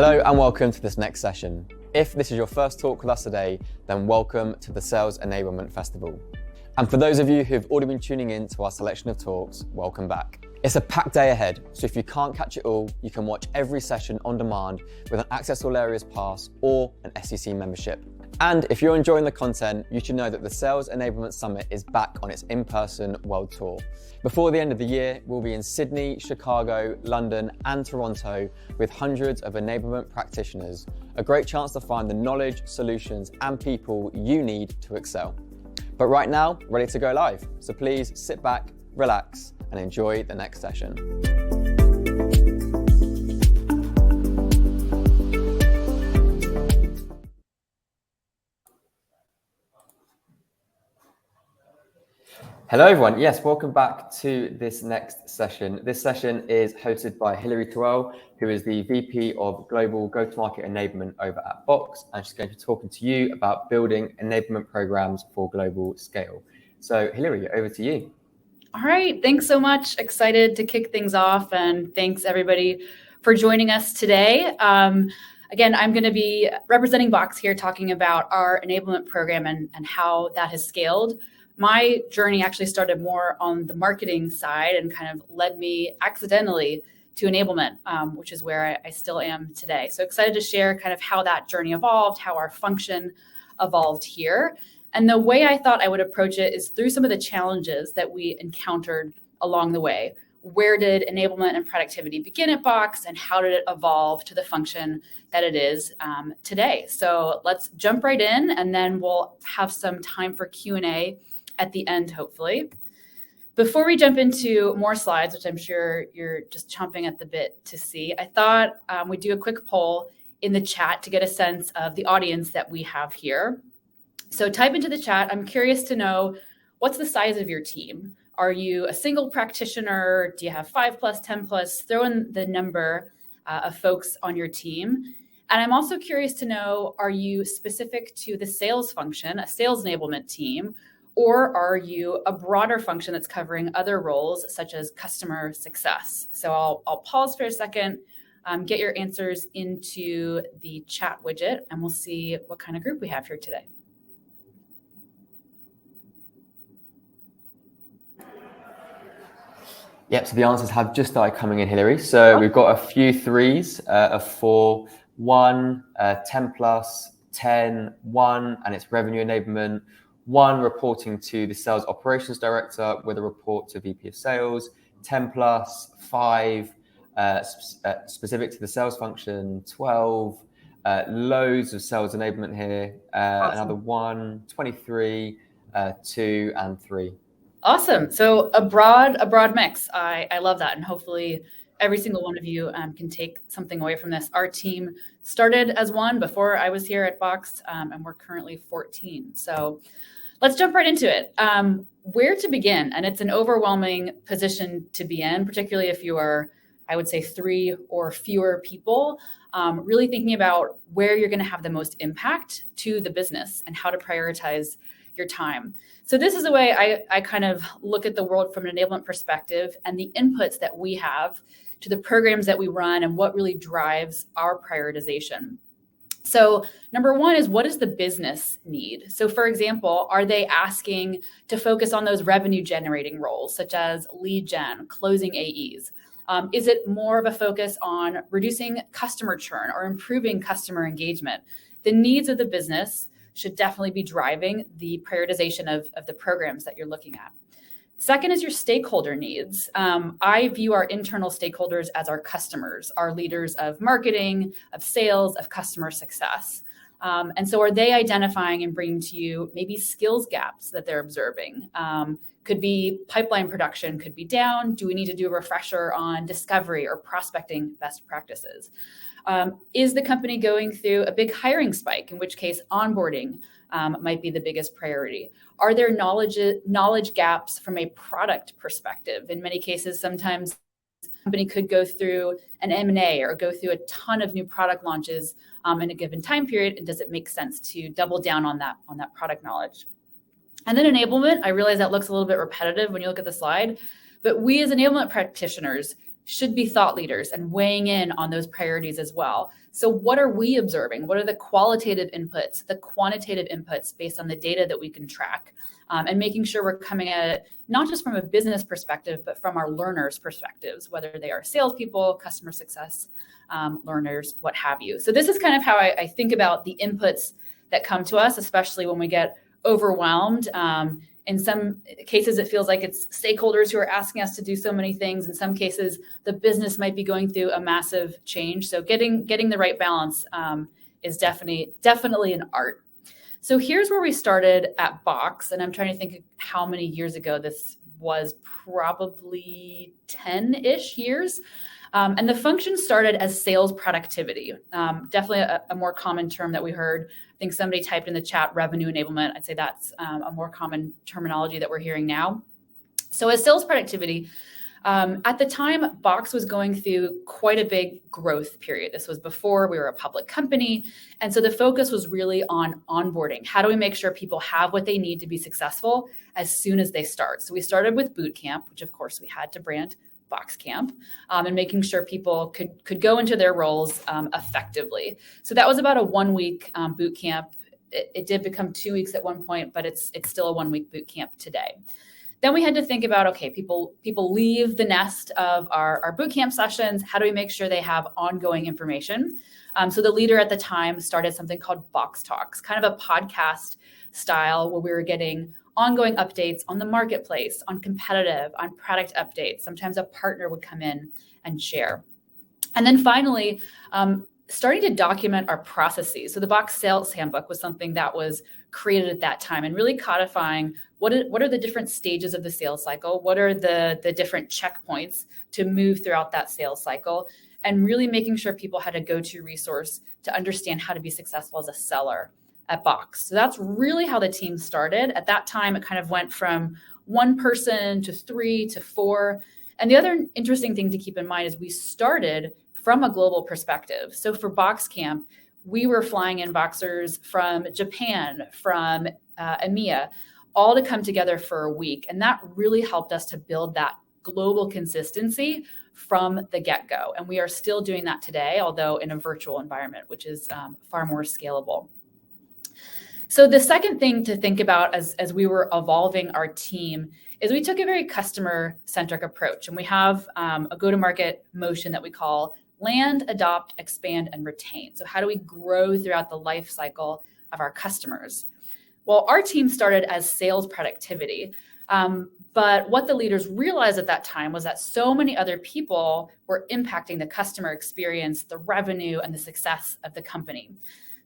Hello and welcome to this next session. If this is your first talk with us today, then welcome to the Sales Enablement Festival. And for those of you who've already been tuning in to our selection of talks, welcome back. It's a packed day ahead, so if you can't catch it all, you can watch every session on demand with an Access All Areas pass or an SEC membership. And if you're enjoying the content, you should know that the Sales Enablement Summit is back on its in-person world tour. Before the end of the year, we'll be in Sydney, Chicago, London, and Toronto with hundreds of enablement practitioners, a great chance to find the knowledge, solutions, and people you need to excel. But right now, ready to go live. So please sit back, relax, and enjoy the next session. Hello everyone, yes, welcome back to this next session. This session is hosted by Hilary Terrell, who is the VP of Global Go-to-Market Enablement over at Box, and she's going to be talking to you about building enablement programs for global scale. So Hilary, over to you. All right, thanks so much. Excited to kick things off, and thanks everybody for joining us today. Again, I'm going to be representing Box here, talking about our enablement program and how that has scaled. My journey actually started more on the marketing side and kind of led me accidentally to enablement, which is where I still am today. So excited to share kind of how that journey evolved, how our function evolved here. And the way I thought I would approach it is through some of the challenges that we encountered along the way. Where did enablement and productivity begin at Box, and how did it evolve to the function that it is today? So let's jump right in, and then we'll have some time for Q&A at the end, hopefully. Before we jump into more slides, which I'm sure you're just chomping at the bit to see, I thought we'd do a quick poll in the chat to get a sense of the audience that we have here. So type into the chat. I'm curious to know, what's the size of your team? Are you a single practitioner? Do you have 5+, 10+? Throw in the number of folks on your team. And I'm also curious to know, are you specific to the sales function, a sales enablement team, or are you a broader function that's covering other roles such as customer success? So I'll pause for a second, get your answers into the chat widget, and we'll see what kind of group we have here today. Yep, so the answers have just started coming in, Hilary. So we've got a few threes, a 4, 1, 10+, 10, 1, and it's revenue enablement. 1 reporting to the sales operations director with a report to VP of sales, 10+, 5 specific to the sales function, 12, loads of sales enablement here, awesome. Another 1, 23, 2, and 3. Awesome. So a broad mix. I love that. And hopefully every single one of you can take something away from this. Our team started as 1 before I was here at Box, and we're currently 14. So let's jump right into it. Where to begin? And it's an overwhelming position to be in, particularly if you are, I would say, 3 or fewer people, really thinking about where you're going to have the most impact to the business and how to prioritize your time. So this is the way I kind of look at the world from an enablement perspective and the inputs that we have to the programs that we run and what really drives our prioritization. So number 1 is, what does the business need? So for example, are they asking to focus on those revenue generating roles, such as lead gen, closing AEs? Is it more of a focus on reducing customer churn or improving customer engagement? The needs of the business should definitely be driving the prioritization of the programs that you're looking at. Second is your stakeholder needs. I view our internal stakeholders as our customers, our leaders of marketing, of sales, of customer success. And so are they identifying and bringing to you maybe skills gaps that they're observing? Could be pipeline production, could be down. Do we need to do a refresher on discovery or prospecting best practices? Is the company going through a big hiring spike, in which case onboarding might be the biggest priority? Are there knowledge gaps from a product perspective? In many cases, sometimes the company could go through an M&A or go through a ton of new product launches in a given time period. And does it make sense to double down on that product knowledge? And then enablement, I realize that looks a little bit repetitive when you look at the slide, but we as enablement practitioners should be thought leaders and weighing in on those priorities as well. So what are we observing? What are the qualitative inputs, the quantitative inputs based on the data that we can track? And making sure we're coming at it not just from a business perspective, but from our learners' perspectives, whether they are salespeople, customer success learners, what have you. So this is kind of how I think about the inputs that come to us, especially when we get overwhelmed. In some cases, it feels like it's stakeholders who are asking us to do so many things. In some cases, the business might be going through a massive change. So getting the right balance is definitely an art. So here's where we started at Box, and I'm trying to think of how many years ago. This was probably 10-ish years. And the function started as sales productivity. Definitely a more common term that we heard. I think somebody typed in the chat revenue enablement. I'd say that's a more common terminology that we're hearing now. So as sales productivity, at the time, Box was going through quite a big growth period. This was before we were a public company. And so the focus was really on onboarding. How do we make sure people have what they need to be successful as soon as they start? So we started with boot camp, which of course we had to brand Box Camp, and making sure people could go into their roles effectively. So that was about a 1-week boot camp. It did become 2 weeks at one point, but it's still a 1-week boot camp today. Then we had to think about, okay, people leave the nest of our boot camp sessions. How do we make sure they have ongoing information? So the leader at the time started something called Box Talks, kind of a podcast style where we were getting ongoing updates on the marketplace, on competitive, on product updates. Sometimes a partner would come in and share. And then finally, starting to document our processes. So the Box Sales Handbook was something that was created at that time and really codifying what are the different stages of the sales cycle, what are the different checkpoints to move throughout that sales cycle, and really making sure people had a go-to resource to understand how to be successful as a seller at Box. So that's really how the team started. At that time, it kind of went from 1 person to 3 to 4. And the other interesting thing to keep in mind is we started from a global perspective. So for Box Camp, we were flying in Boxers from Japan, from EMEA, all to come together for a week. And that really helped us to build that global consistency from the get-go. And we are still doing that today, although in a virtual environment, which is far more scalable. So the second thing to think about as we were evolving our team is we took a very customer-centric approach. And we have a go-to-market motion that we call land, adopt, expand, and retain. So how do we grow throughout the life cycle of our customers? Well, our team started as sales productivity. But what the leaders realized at that time was that so many other people were impacting the customer experience, the revenue, and the success of the company.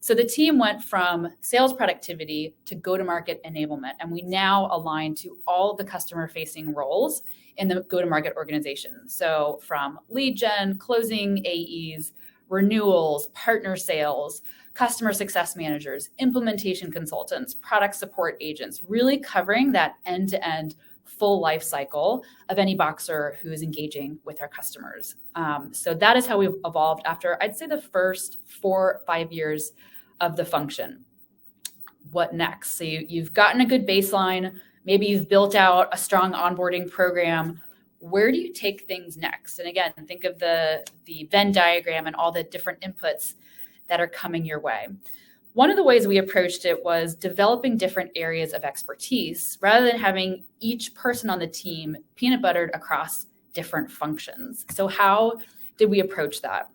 So the team went from sales productivity to go-to-market enablement, and we now align to all of the customer-facing roles in the go-to-market organization. So from lead gen, closing AEs, renewals, partner sales, customer success managers, implementation consultants, product support agents, really covering that end-to-end full life cycle of any Boxer who is engaging with our customers. So that is how we've evolved after, I'd say, the first 4 or 5 years of the function. What next? So you've gotten a good baseline. Maybe you've built out a strong onboarding program. Where do you take things next? And again, think of the Venn diagram and all the different inputs that are coming your way. One of the ways we approached it was developing different areas of expertise rather than having each person on the team peanut buttered across different functions. So how did we approach that?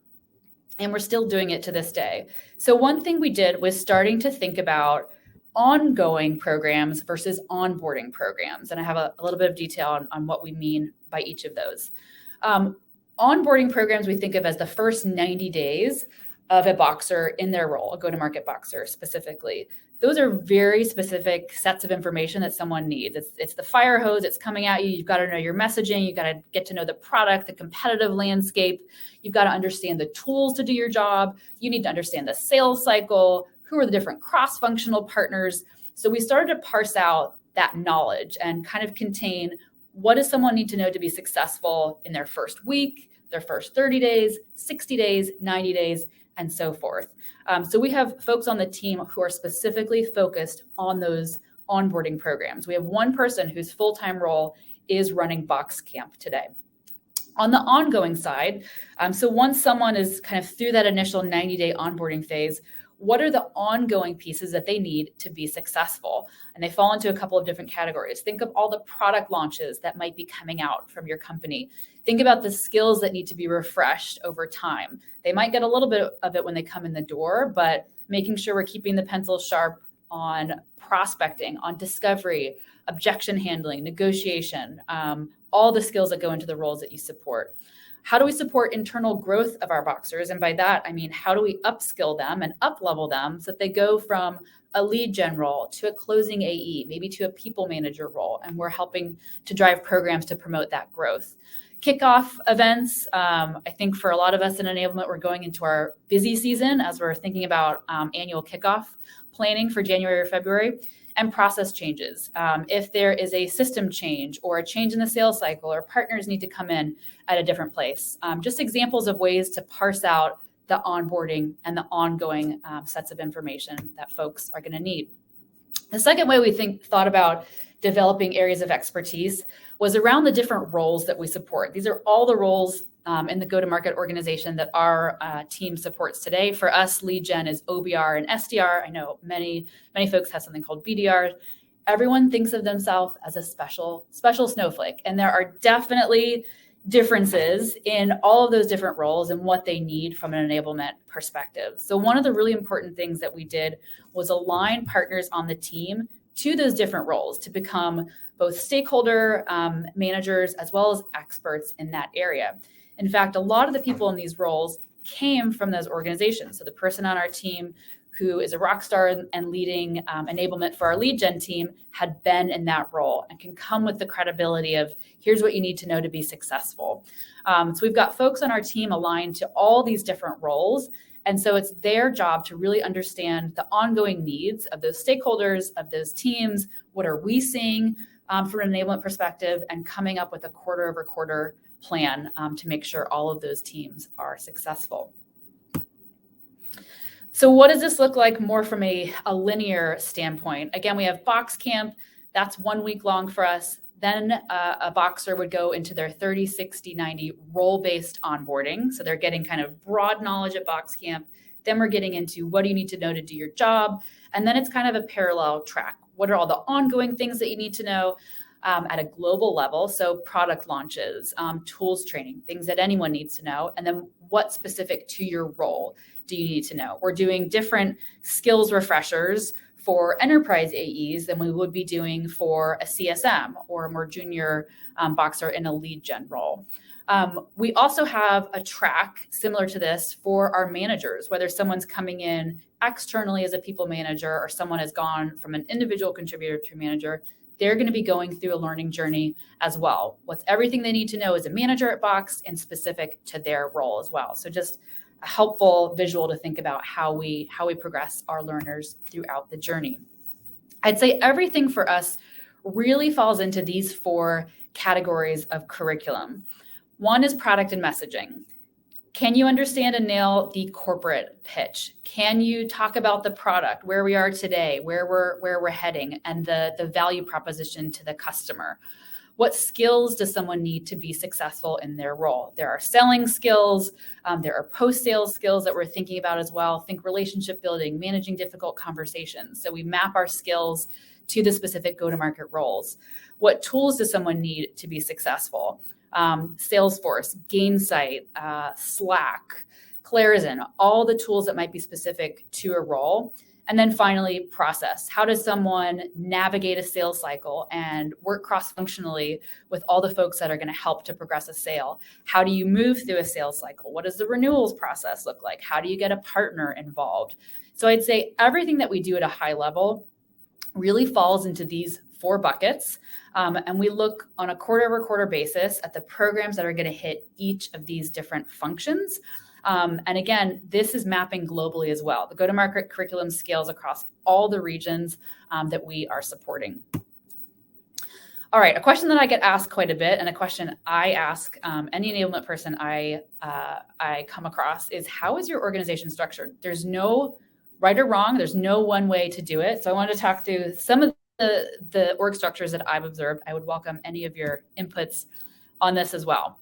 And we're still doing it to this day. So one thing we did was starting to think about ongoing programs versus onboarding programs. And I have a little bit of detail on what we mean by each of those. Onboarding programs we think of as the first 90 days of a Boxer in their role, a go-to-market Boxer specifically. Those are very specific sets of information that someone needs. It's the fire hose, it's coming at you. You've got to know your messaging. You've got to get to know the product, the competitive landscape. You've got to understand the tools to do your job. You need to understand the sales cycle. Who are the different cross-functional partners? So we started to parse out that knowledge and kind of contain what does someone need to know to be successful in their first week, their first 30 days, 60 days, 90 days, and so forth. So we have folks on the team who are specifically focused on those onboarding programs. We have one person whose full-time role is running Box Camp today. On the ongoing side, so once someone is kind of through that initial 90-day onboarding phase, what are the ongoing pieces that they need to be successful? And they fall into a couple of different categories. Think of all the product launches that might be coming out from your company. Think about the skills that need to be refreshed over time. They might get a little bit of it when they come in the door, but making sure we're keeping the pencil sharp on prospecting, on discovery, objection handling, negotiation, all the skills that go into the roles that you support. How do we support internal growth of our Boxers? And by that, I mean, how do we upskill them and up-level them so that they go from a lead gen role to a closing AE, maybe to a people manager role? And we're helping to drive programs to promote that growth. Kickoff events, I think for a lot of us in enablement, we're going into our busy season as we're thinking about annual kickoff planning for January or February. And process changes. If there is a system change or a change in the sales cycle, or partners need to come in at a different place. Just examples of ways to parse out the onboarding and the ongoing sets of information that folks are going to need. The second way we thought about developing areas of expertise was around the different roles that we support. These are all the roles in the go-to-market organization that our team supports today. For us, lead gen is OBR and SDR. I know many folks have something called BDR. Everyone thinks of themselves as a special snowflake, and there are definitely differences in all of those different roles and what they need from an enablement perspective. So one of the really important things that we did was align partners on the team to those different roles to become both stakeholder managers as well as experts in that area. In fact, a lot of the people in these roles came from those organizations. So the person on our team who is a rock star and leading enablement for our lead gen team had been in that role and can come with the credibility of here's what you need to know to be successful. So we've got folks on our team aligned to all these different roles. And so it's their job to really understand the ongoing needs of those stakeholders, of those teams. What are we seeing from an enablement perspective, and coming up with a quarter-over-quarter plan to make sure all of those teams are successful. So what does this look like more from a linear standpoint? Again, we have Box Camp. That's 1 week long for us. Then a Boxer would go into their 30, 60, 90 role-based onboarding. So they're getting kind of broad knowledge at Box Camp. Then we're getting into what do you need to know to do your job? And then it's kind of a parallel track. What are all the ongoing things that you need to know at a global level? So product launches, tools training, things that anyone needs to know. And then what specific to your role do you need to know? We're doing different skills refreshers for enterprise AEs than we would be doing for a CSM or a more junior Boxer in a lead gen role. We also have a track similar to this for our managers, whether someone's coming in externally as a people manager or someone has gone from an individual contributor to a manager. They're going to be going through a learning journey as well. What's everything they need to know as a manager at Box and specific to their role as well. So just a helpful visual to think about how we progress our learners throughout the journey. I'd say everything for us really falls into these 4 categories of curriculum. One is product and messaging. Can you understand and nail the corporate pitch? Can you talk about the product, where we are today, where we're heading, and the value proposition to the customer? What skills does someone need to be successful in their role? There are selling skills. There are post-sales skills that we're thinking about as well. Think relationship building, managing difficult conversations. So we map our skills to the specific go-to-market roles. What tools does someone need to be successful? Salesforce, Gainsight, Slack, Clarizen, all the tools that might be specific to a role. And then finally, process. How does someone navigate a sales cycle and work cross-functionally with all the folks that are going to help to progress a sale? How do you move through a sales cycle? What does the renewals process look like? How do you get a partner involved? So I'd say everything that we do at a high level really falls into these 4 buckets. And we look on a quarter-over-quarter basis at the programs that are going to hit each of these different functions. And again, this is mapping globally as well. The go-to-market curriculum scales across all the regions that we are supporting. All right, a question that I get asked quite a bit, and a question I ask any enablement person I come across is, how is your organization structured? There's no right or wrong. There's no one way to do it. So I wanted to talk through some of the org structures that I've observed. I would welcome any of your inputs on this as well.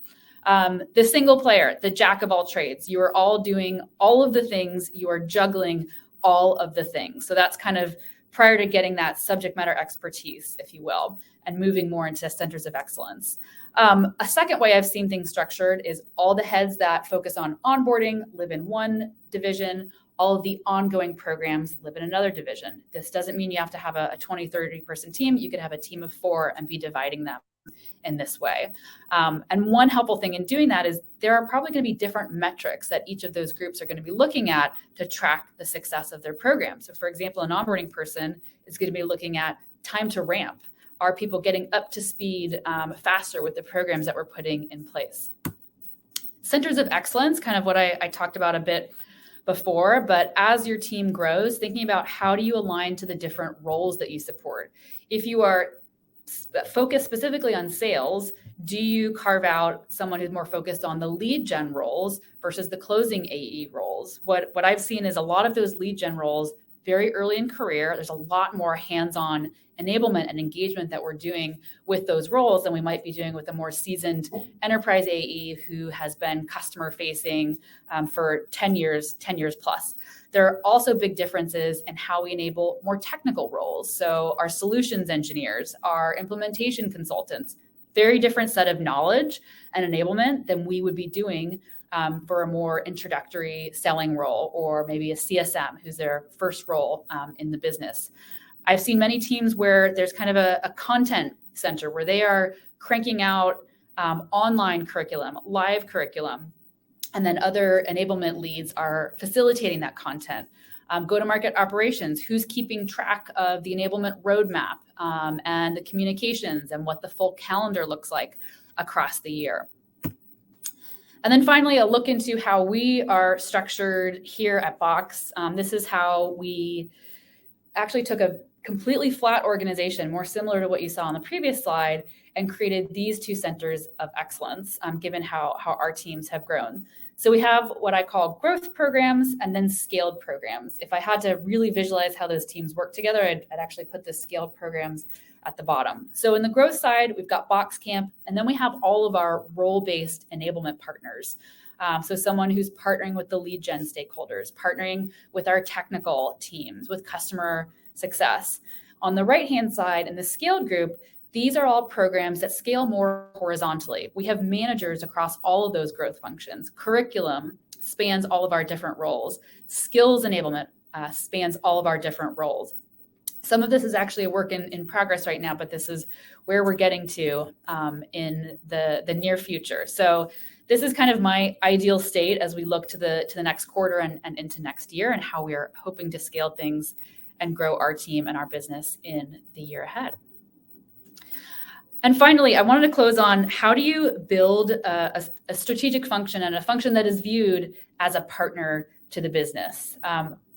The single player, the jack of all trades. You are all doing all of the things. You are juggling all of the things. So that's kind of prior to getting that subject matter expertise, if you will, and moving more into centers of excellence. A second way I've seen things structured is all the heads that focus on onboarding live in one division. All of the ongoing programs live in another division. This doesn't mean you have to have a 20, 30 person team. You could have a team of 4 and be dividing them in this way. And one helpful thing in doing that is there are probably going to be different metrics that each of those groups are going to be looking at to track the success of their program. So for example, an onboarding person is going to be looking at time to ramp. Are people getting up to speed faster with the programs that we're putting in place? Centers of excellence, kind of what I talked about a bit before, but as your team grows, thinking about how do you align to the different roles that you support. If you are focused specifically on sales, do you carve out someone who's more focused on the lead gen roles versus the closing AE roles? What I've seen is a lot of those lead gen roles very early in career, there's a lot more hands-on enablement and engagement that we're doing with those roles than we might be doing with a more seasoned enterprise AE who has been customer facing for 10 years plus. There are also big differences in how we enable more technical roles. So our solutions engineers, our implementation consultants, very different set of knowledge and enablement than we would be doing for a more introductory selling role, or maybe a CSM who's their first role in the business. I've seen many teams where there's kind of a content center where they are cranking out online curriculum, live curriculum, and then other enablement leads are facilitating that content. Go-to-market operations, who's keeping track of the enablement roadmap and the communications and what the full calendar looks like across the year. And then finally, a look into how we are structured here at Box. This is how we actually took a completely flat organization, more similar to what you saw on the previous slide, and created these 2 centers of excellence, given how our teams have grown. So we have what I call growth programs and then scaled programs. If I had to really visualize how those teams work together, I'd actually put the scaled programs at the bottom. So in the growth side, we've got Box Camp, and then we have all of our role-based enablement partners. So someone who's partnering with the lead gen stakeholders, partnering with our technical teams, with customer success. On the right-hand side, in the scaled group, these are all programs that scale more horizontally. We have managers across all of those growth functions. Curriculum spans all of our different roles. Skills enablement spans all of our different roles. Some of this is actually a work in progress right now, but this is where we're getting to in the near future. So this is kind of my ideal state as we look to the next quarter and into next year, and how we are hoping to scale things and grow our team and our business in the year ahead. And finally, I wanted to close on how do you build a strategic function and a function that is viewed as a partner to the business.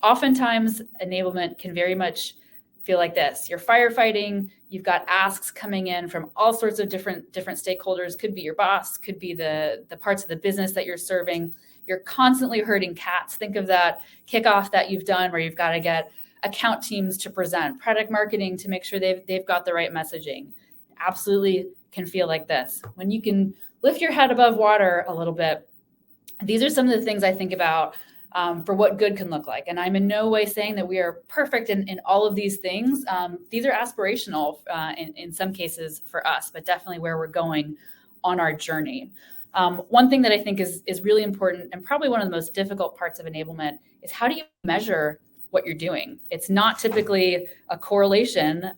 Oftentimes, enablement can very much feel like this. You're firefighting, you've got asks coming in from all sorts of different stakeholders. Could be your boss, could be the parts of the business that you're serving. You're constantly herding cats. Think of that kickoff that you've done where you've got to get account teams to present, product marketing to make sure they've got the right messaging. Absolutely can feel like this. When you can lift your head above water a little bit, these are some of the things I think about for what good can look like. And I'm in no way saying that we are perfect in all of these things. These are aspirational in some cases for us, but definitely where we're going on our journey. One thing that I think is really important, and probably one of the most difficult parts of enablement, is how do you measure what you're doing? It's not typically a correlation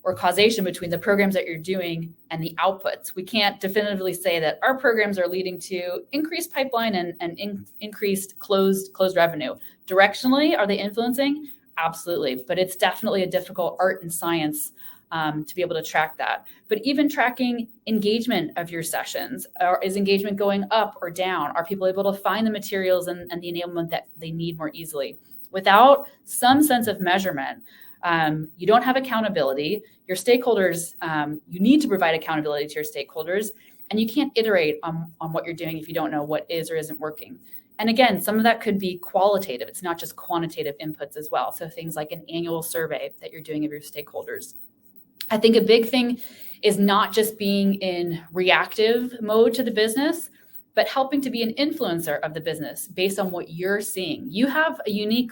or causation between the programs that you're doing and the outputs. We can't definitively say that our programs are leading to increased pipeline and increased closed revenue. Directionally, are they influencing? Absolutely, but it's definitely a difficult art and science to be able to track that. But even tracking engagement of your sessions, or is engagement going up or down? Are people able to find the materials and the enablement that they need more easily? Without some sense of measurement, you don't have accountability. Your stakeholders, you need to provide accountability to your stakeholders, and you can't iterate on what you're doing if you don't know what is or isn't working. And again, some of that could be qualitative. It's not just quantitative inputs as well. So things like an annual survey that you're doing of your stakeholders. I think a big thing is not just being in reactive mode to the business, but helping to be an influencer of the business based on what you're seeing. You have a unique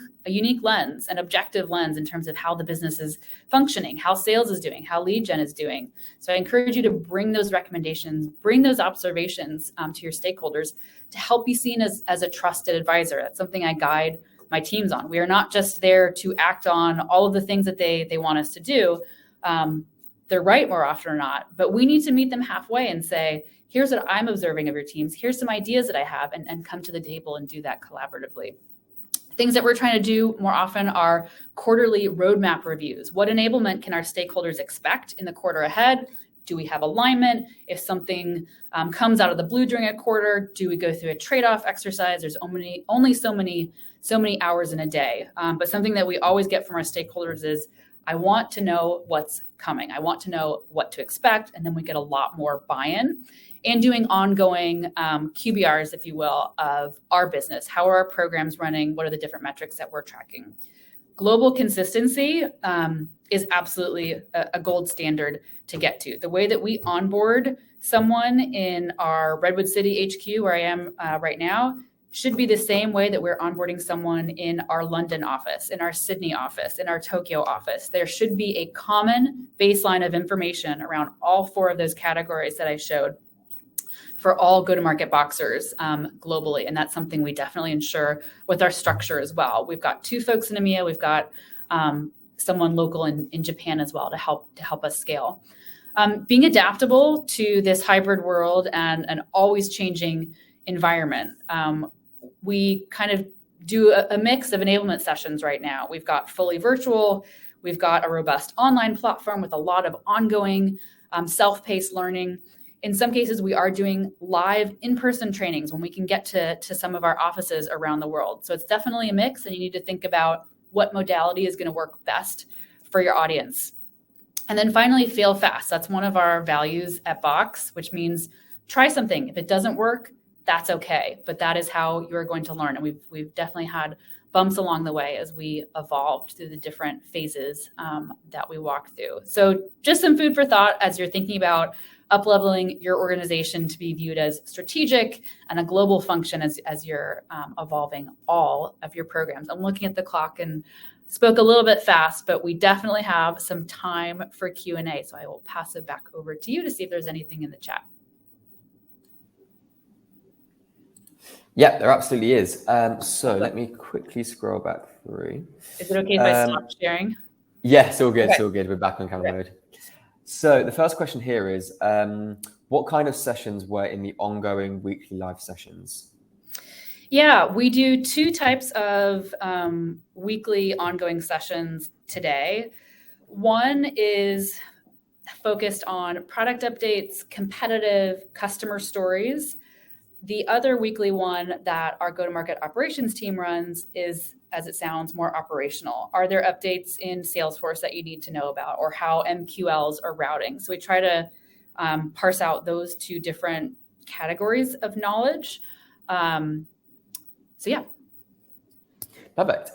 lens, an objective lens in terms of how the business is functioning, how sales is doing, how lead gen is doing. So I encourage you to bring those recommendations, bring those observations to your stakeholders to help be seen as a trusted advisor. That's something I guide my teams on. We are not just there to act on all of the things that they want us to do. They're right more often or not, but we need to meet them halfway and say, here's what I'm observing of your teams. Here's some ideas that I have, and come to the table and do that collaboratively. Things that we're trying to do more often are quarterly roadmap reviews. What enablement can our stakeholders expect in the quarter ahead? Do we have alignment? If something comes out of the blue during a quarter, do we go through a trade-off exercise? There's only so many hours in a day. But something that we always get from our stakeholders is, I want to know what's coming. I want to know what to expect. And then we get a lot more buy-in, and doing ongoing QBRs, if you will, of our business. How are our programs running? What are the different metrics that we're tracking? Global consistency is absolutely a gold standard to get to. The way that we onboard someone in our Redwood City HQ, where I am right now, should be the same way that we're onboarding someone in our London office, in our Sydney office, in our Tokyo office. There should be a common baseline of information around all 4 of those categories that I showed for all go-to-market Boxers globally. And that's something we definitely ensure with our structure as well. We've got 2 folks in EMEA. We've got someone local in Japan as well to help us scale. Being adaptable to this hybrid world and an always changing environment. We kind of do a mix of enablement sessions right now. We've got fully virtual. We've got a robust online platform with a lot of ongoing self-paced learning. In some cases, we are doing live in-person trainings when we can get to some of our offices around the world. So it's definitely a mix, and you need to think about what modality is going to work best for your audience. And then finally, fail fast. That's one of our values at Box, which means try something. If it doesn't work, that's okay. But that is how you're going to learn. And we've definitely had bumps along the way as we evolved through the different phases that we walked through. So just some food for thought as you're thinking about up-leveling your organization to be viewed as strategic and a global function as you're evolving all of your programs. I'm looking at the clock and spoke a little bit fast, but we definitely have some time for Q&A. So I will pass it back over to you to see if there's anything in the chat. Yeah, there absolutely is. So let me quickly scroll back through. Is it okay if I stop sharing? Yeah, it's all good. Okay. It's all good. We're back on camera mode. So the first question here is, what kind of sessions were in the ongoing weekly live sessions? Yeah, we do 2 types of weekly ongoing sessions today. One is focused on product updates, competitive customer stories. The other weekly one that our go-to-market operations team runs is, as it sounds, more operational. Are there updates in Salesforce that you need to know about, or how MQLs are routing? So we try to parse out those 2 different categories of knowledge. So yeah. Perfect.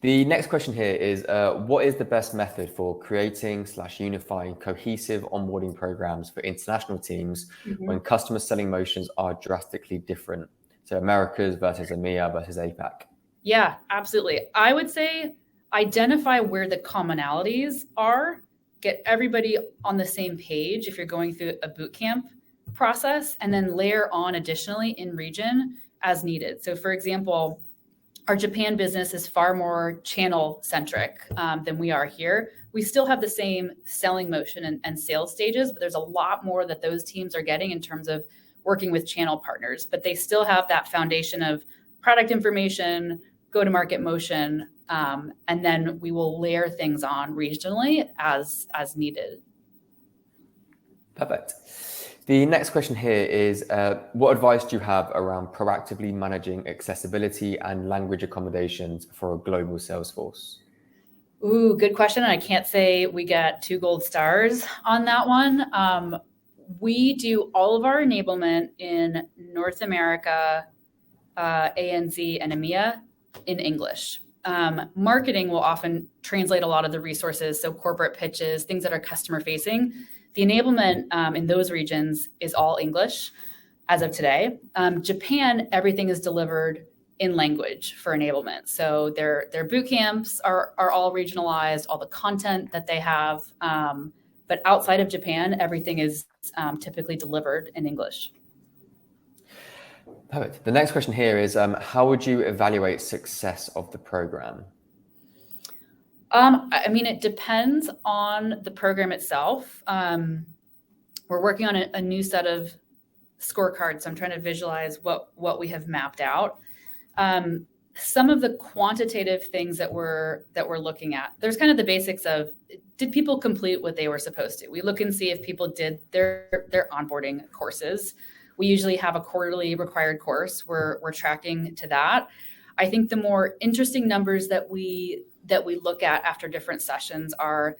The next question here is, what is the best method for creating/unifying cohesive onboarding programs for international teams when customer selling motions are drastically different? So Americas versus EMEA versus APAC. Yeah, absolutely. I would say identify where the commonalities are, get everybody on the same page if you're going through a boot camp process, and then layer on additionally in region as needed. So for example, our Japan business is far more channel centric than we are here. We still have the same selling motion and sales stages, but there's a lot more that those teams are getting in terms of working with channel partners, but they still have that foundation of product information, go-to-market motion, and then we will layer things on regionally as needed. Perfect. The next question here is, what advice do you have around proactively managing accessibility and language accommodations for a global sales force? Ooh, good question. I can't say we get 2 gold stars on that one. We do all of our enablement in North America, ANZ, and EMEA in English. Marketing will often translate a lot of the resources, so corporate pitches, things that are customer facing, The enablement in those regions is all English as of today. Japan, everything is delivered in language for enablement. So their boot camps are all regionalized, all the content that they have. But outside of Japan, everything is typically delivered in English. Perfect. The next question here is, how would you evaluate success of the program? I mean, it depends on the program itself. We're working on a new set of scorecards. So I'm trying to visualize what we have mapped out. Some of the quantitative things that we're looking at, there's kind of the basics of, did people complete what they were supposed to? We look and see if people did their onboarding courses. We usually have a quarterly required course. We're tracking to that. I think the more interesting numbers that we look at after different sessions are,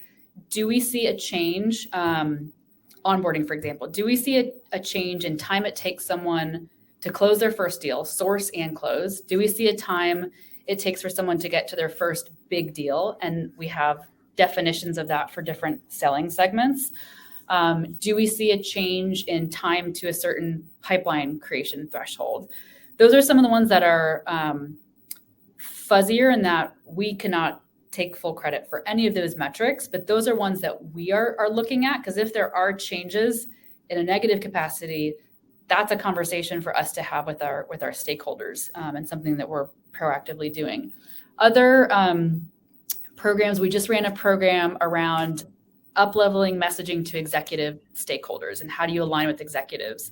do we see a change, onboarding, for example, do we see a change in time it takes someone to close their first deal, source and close? Do we see a time it takes for someone to get to their first big deal? And we have definitions of that for different selling segments. Do we see a change in time to a certain pipeline creation threshold? Those are some of the ones that are fuzzier, and that we cannot take full credit for any of those metrics, but those are ones that we are looking at, because if there are changes in a negative capacity, that's a conversation for us to have with our stakeholders, and something that we're proactively doing. Other programs, we just ran a program around up-leveling messaging to executive stakeholders and how do you align with executives.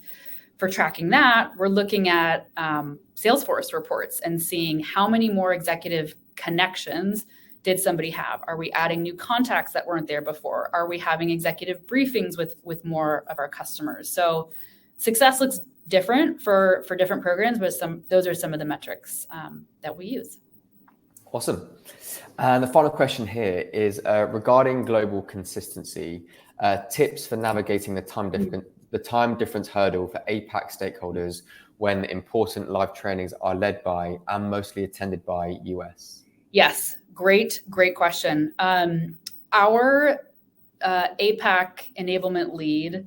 For tracking that, we're looking at Salesforce reports and seeing how many more executive connections did somebody have. Are we adding new contacts that weren't there before? Are we having executive briefings with more of our customers? So success looks different for different programs, but those are some of the metrics that we use. Awesome. And the final question here is regarding global consistency, tips for navigating the time difference hurdle for APAC stakeholders when important live trainings are led by and mostly attended by US? Yes, great question. Our APAC enablement lead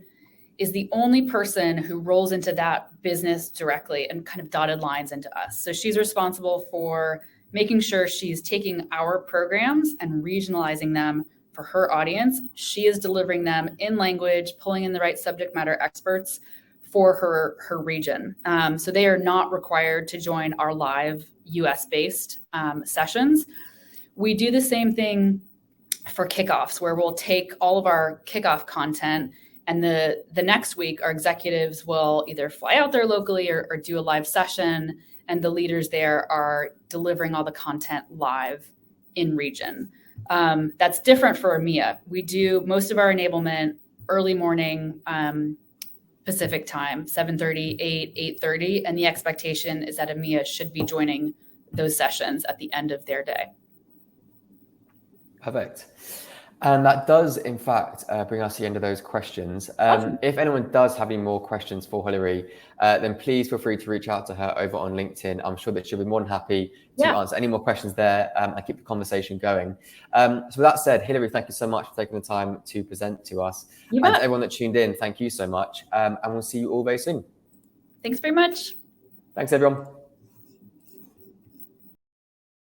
is the only person who rolls into that business directly and kind of dotted lines into us. So she's responsible for making sure she's taking our programs and regionalizing them for her audience. She is delivering them in language, pulling in the right subject matter experts for her region. So they are not required to join our live US-based sessions. We do the same thing for kickoffs, where we'll take all of our kickoff content, and the next week our executives will either fly out there locally or do a live session, and the leaders there are delivering all the content live in region. That's different for EMEA. We do most of our enablement early morning Pacific time, 7:30, 8, 8:30, and the expectation is that EMEA should be joining those sessions at the end of their day. Perfect. And that does, in fact, bring us to the end of those questions. Awesome. If anyone does have any more questions for Hilary, then please feel free to reach out to her over on LinkedIn. I'm sure that she'll be more than happy to answer any more questions there and keep the conversation going. So with that said, Hilary, thank you so much for taking the time to present to us. And to everyone that tuned in, thank you so much. And we'll see you all very soon. Thanks very much. Thanks, everyone.